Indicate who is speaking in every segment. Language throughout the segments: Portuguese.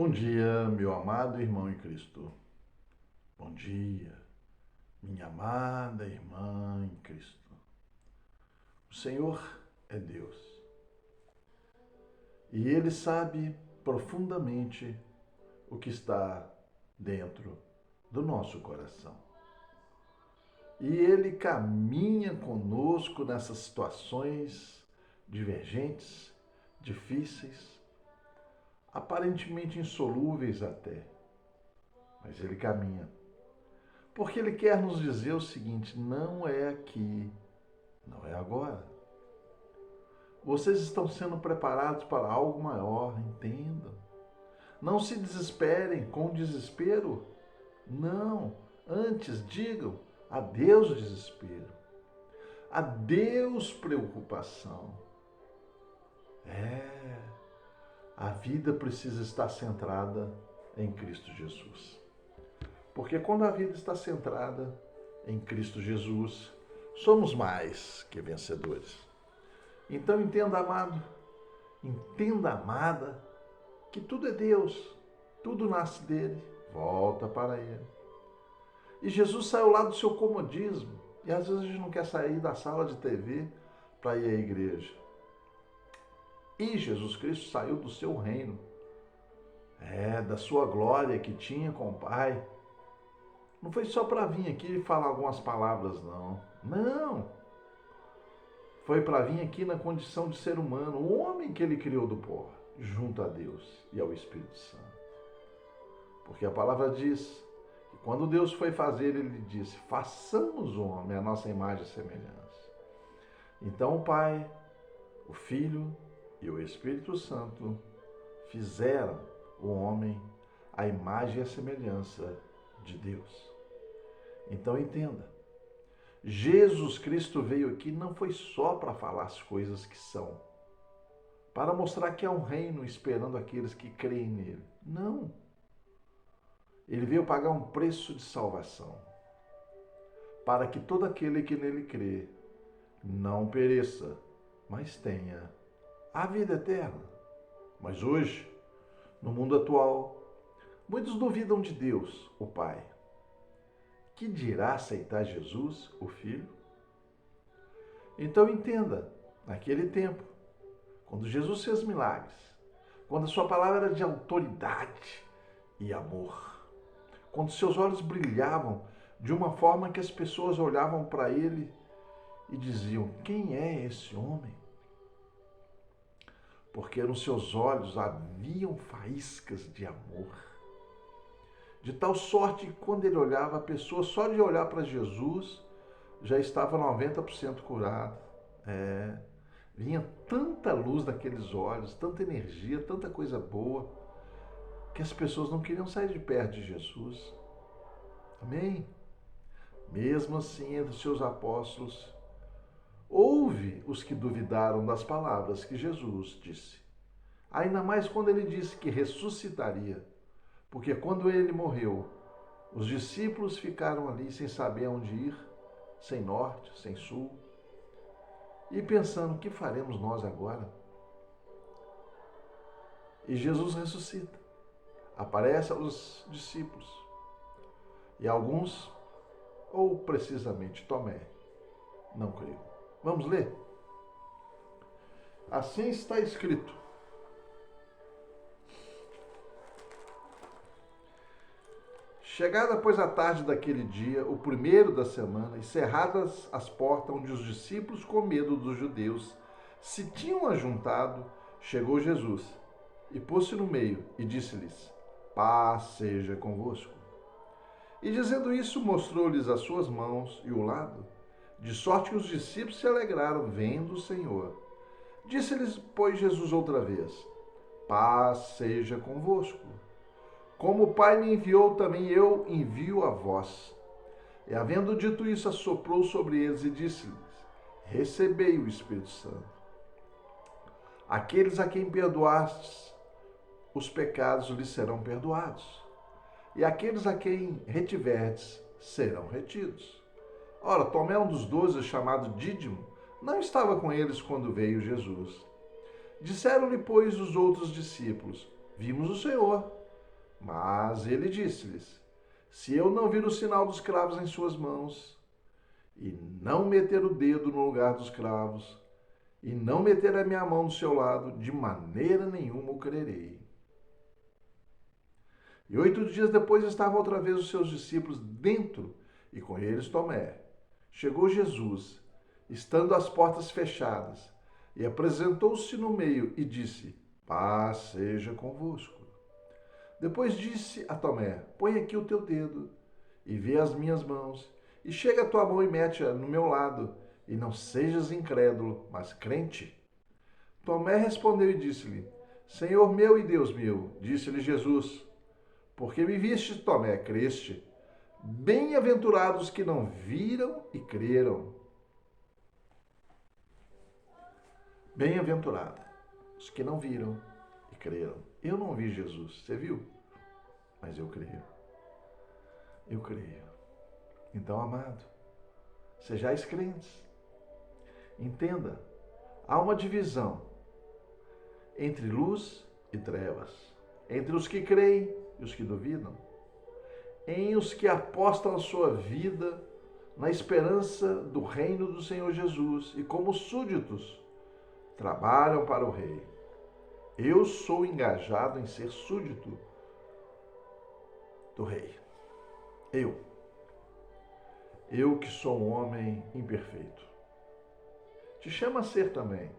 Speaker 1: Bom dia, meu amado irmão em Cristo. Bom dia, minha amada irmã em Cristo. O Senhor é Deus e Ele sabe profundamente o que está dentro do nosso coração. E Ele caminha conosco nessas situações divergentes, difíceis, aparentemente insolúveis até, mas Ele caminha. Porque Ele quer nos dizer o seguinte: não é aqui, não é agora. Vocês estão sendo preparados para algo maior, entendam. Não se desesperem com o desespero. Não. Antes digam adeus desespero. Adeus preocupação. A vida precisa estar centrada em Cristo Jesus. Porque quando a vida está centrada em Cristo Jesus, somos mais que vencedores. Então entenda, amado, entenda, amada, que tudo é Deus, tudo nasce dele, volta para ele. E Jesus saiu lá do seu comodismo, e às vezes a gente não quer sair da sala de TV para ir à igreja. E Jesus Cristo saiu do seu reino, da sua glória que tinha com o Pai. Não foi só para vir aqui e falar algumas palavras, não. Não! Foi para vir aqui na condição de ser humano, o homem que ele criou do pó, junto a Deus e ao Espírito Santo. Porque a palavra diz que quando Deus foi fazer, ele disse: façamos o homem a nossa imagem e semelhança. Então o Pai, o Filho e o Espírito Santo fizeram o homem a imagem e a semelhança de Deus. Então entenda, Jesus Cristo veio aqui não foi só para falar as coisas que são, para mostrar que há um reino esperando aqueles que creem nele. Não. Ele veio pagar um preço de salvação, para que todo aquele que nele crê não pereça, mas tenha a vida eterna. Mas hoje, no mundo atual, muitos duvidam de Deus, o Pai. Que dirá aceitar Jesus, o Filho? Então entenda, naquele tempo, quando Jesus fez milagres, quando a sua palavra era de autoridade e amor, quando seus olhos brilhavam de uma forma que as pessoas olhavam para ele e diziam: quem é esse homem? Porque nos seus olhos haviam faíscas de amor. De tal sorte que quando ele olhava, a pessoa só de olhar para Jesus já estava 90% curada. Vinha tanta luz daqueles olhos, tanta energia, tanta coisa boa, que as pessoas não queriam sair de perto de Jesus. Amém? Mesmo assim, entre os seus apóstolos, houve os que duvidaram das palavras que Jesus disse. Ainda mais quando ele disse que ressuscitaria. Porque quando ele morreu, os discípulos ficaram ali sem saber aonde ir, sem norte, sem sul, e pensando: o que faremos nós agora? E Jesus ressuscita, aparece aos discípulos, e alguns, ou precisamente Tomé, não creram. Vamos ler? Assim está escrito: chegada, pois, a tarde daquele dia, o primeiro da semana, e cerradas as portas onde os discípulos, com medo dos judeus, se tinham ajuntado, chegou Jesus e pôs-se no meio e disse-lhes: paz seja convosco. E dizendo isso, mostrou-lhes as suas mãos e o lado, de sorte que os discípulos se alegraram vendo o Senhor. Disse-lhes, pois, Jesus outra vez: paz seja convosco. Como o Pai me enviou, também eu envio a vós. E havendo dito isso, assoprou sobre eles e disse-lhes: recebei o Espírito Santo. Aqueles a quem perdoastes os pecados lhes serão perdoados, e aqueles a quem retiverdes serão retidos. Ora, Tomé, um dos 12, chamado Dídimo, não estava com eles quando veio Jesus. Disseram-lhe, pois, os outros discípulos: vimos o Senhor. Mas ele disse-lhes: se eu não vir o sinal dos cravos em suas mãos, e não meter o dedo no lugar dos cravos, e não meter a minha mão do seu lado, de maneira nenhuma o crerei. E 8 dias depois estavam outra vez os seus discípulos dentro, e com eles Tomé. Chegou Jesus, estando as portas fechadas, e apresentou-se no meio e disse: paz seja convosco. Depois disse a Tomé: põe aqui o teu dedo e vê as minhas mãos, e chega a tua mão e mete-a no meu lado, e não sejas incrédulo, mas crente. Tomé respondeu e disse-lhe: Senhor meu e Deus meu. Disse-lhe Jesus: porque me viste, Tomé, creste. Bem-aventurados que não viram e creram. Bem-aventurados os que não viram e creram. Eu não vi Jesus, você viu? Mas eu creio. Eu creio. Então, amado, sejais crentes. Entenda, há uma divisão entre luz e trevas, entre os que creem e os que duvidam, em os que apostam a sua vida na esperança do reino do Senhor Jesus e, como súditos, trabalham para o rei. Eu sou engajado em ser súdito do rei. Eu que sou um homem imperfeito. Te chama a ser também.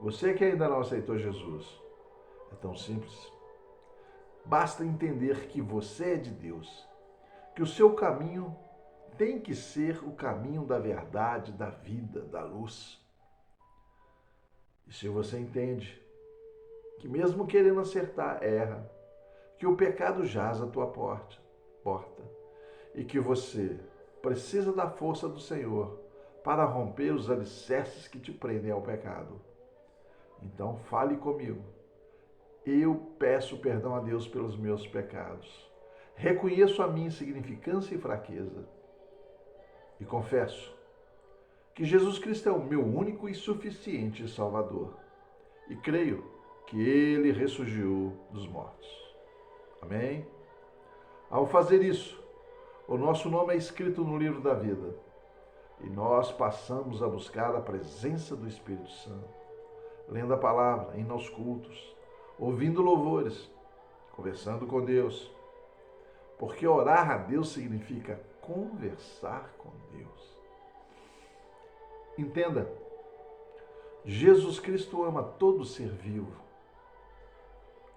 Speaker 1: Você que ainda não aceitou Jesus. É tão simples. Basta entender que você é de Deus, que o seu caminho tem que ser o caminho da verdade, da vida, da luz. E se você entende que mesmo querendo acertar, erra, que o pecado jaz à tua porta, e que você precisa da força do Senhor para romper os alicerces que te prendem ao pecado. Então fale comigo. Eu peço perdão a Deus pelos meus pecados. Reconheço a minha insignificância e fraqueza. E confesso que Jesus Cristo é o meu único e suficiente Salvador. E creio que Ele ressurgiu dos mortos. Amém? Ao fazer isso, o nosso nome é escrito no livro da vida. E nós passamos a buscar a presença do Espírito Santo, lendo a palavra, indo aos cultos, ouvindo louvores, conversando com Deus. Porque orar a Deus significa conversar com Deus. Entenda, Jesus Cristo ama todo ser vivo,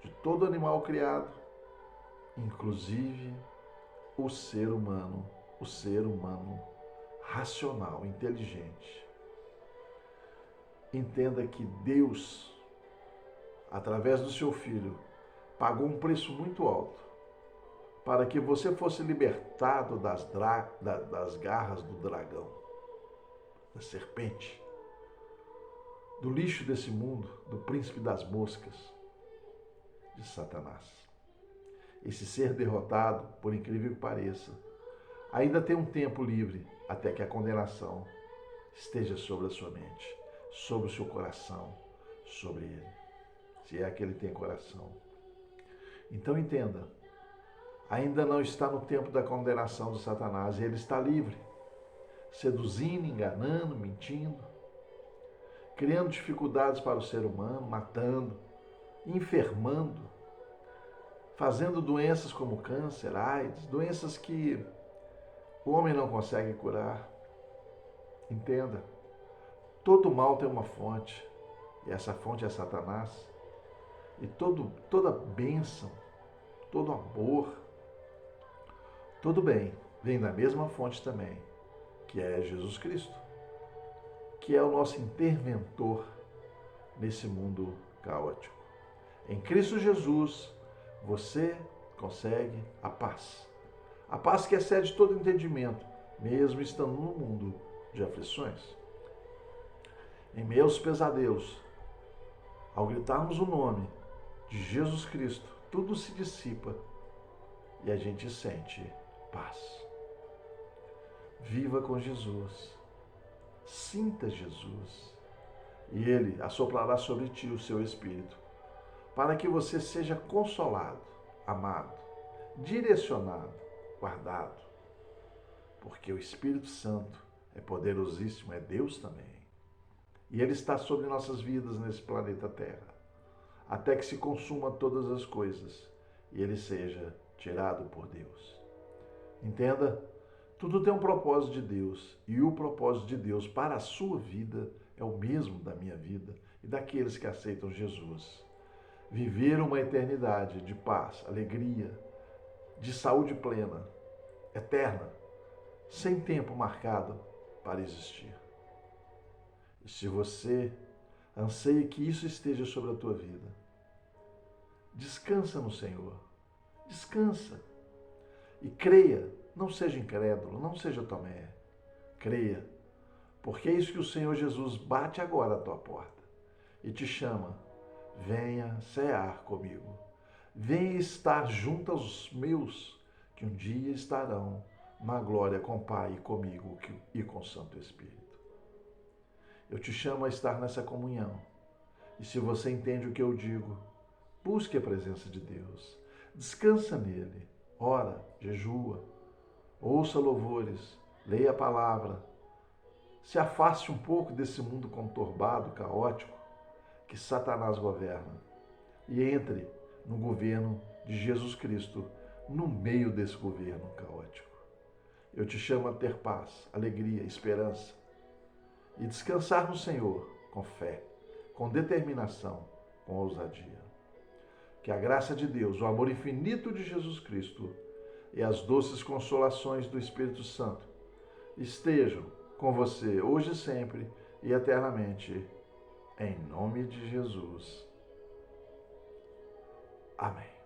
Speaker 1: de todo animal criado, inclusive o ser humano racional, inteligente. Entenda que Deus, através do seu Filho, pagou um preço muito alto para que você fosse libertado das garras do dragão, da serpente, do lixo desse mundo, do príncipe das moscas, de Satanás. Esse ser derrotado, por incrível que pareça, ainda tem um tempo livre até que a condenação esteja sobre a sua mente, sobre o seu coração, sobre ele, se é que ele tem coração. Então entenda, ainda não está no tempo da condenação de Satanás, ele está livre, seduzindo, enganando, mentindo, criando dificuldades para o ser humano, matando, enfermando, fazendo doenças como câncer, AIDS, doenças que o homem não consegue curar. Entenda, todo mal tem uma fonte, e essa fonte é Satanás. E toda bênção, todo amor, todo bem vem da mesma fonte também, que é Jesus Cristo, que é o nosso interventor nesse mundo caótico. Em Cristo Jesus, você consegue a paz. A paz que excede todo entendimento, mesmo estando no mundo de aflições. Em meus pesadelos, ao gritarmos o nome de Jesus Cristo, tudo se dissipa e a gente sente paz. Viva com Jesus. Sinta Jesus. E Ele assoprará sobre ti o seu Espírito, para que você seja consolado amado, direcionado, guardado. Porque o Espírito Santo é poderosíssimo, é Deus também. E Ele está sobre nossas vidas nesse planeta Terra, até que se consuma todas as coisas e Ele seja tirado por Deus. Entenda, tudo tem um propósito de Deus, e o propósito de Deus para a sua vida é o mesmo da minha vida e daqueles que aceitam Jesus. Viver uma eternidade de paz, alegria, de saúde plena, eterna, sem tempo marcado para existir. E se você anseia que isso esteja sobre a tua vida, descansa no Senhor. Descansa. E creia, não seja incrédulo, não seja Tomé. Creia, porque é isso que o Senhor Jesus bate agora à tua porta e te chama. Venha cear comigo. Venha estar junto aos meus, que um dia estarão na glória com o Pai, comigo e com o Santo Espírito. Eu te chamo a estar nessa comunhão. E se você entende o que eu digo, busque a presença de Deus. Descansa nele. Ora, jejua, ouça louvores, leia a palavra. Se afaste um pouco desse mundo conturbado, caótico, que Satanás governa. E entre no governo de Jesus Cristo, no meio desse governo caótico. Eu te chamo a ter paz, alegria, esperança e descansar no Senhor com fé, com determinação, com ousadia. Que a graça de Deus, o amor infinito de Jesus Cristo e as doces consolações do Espírito Santo estejam com você hoje e sempre e eternamente, em nome de Jesus. Amém.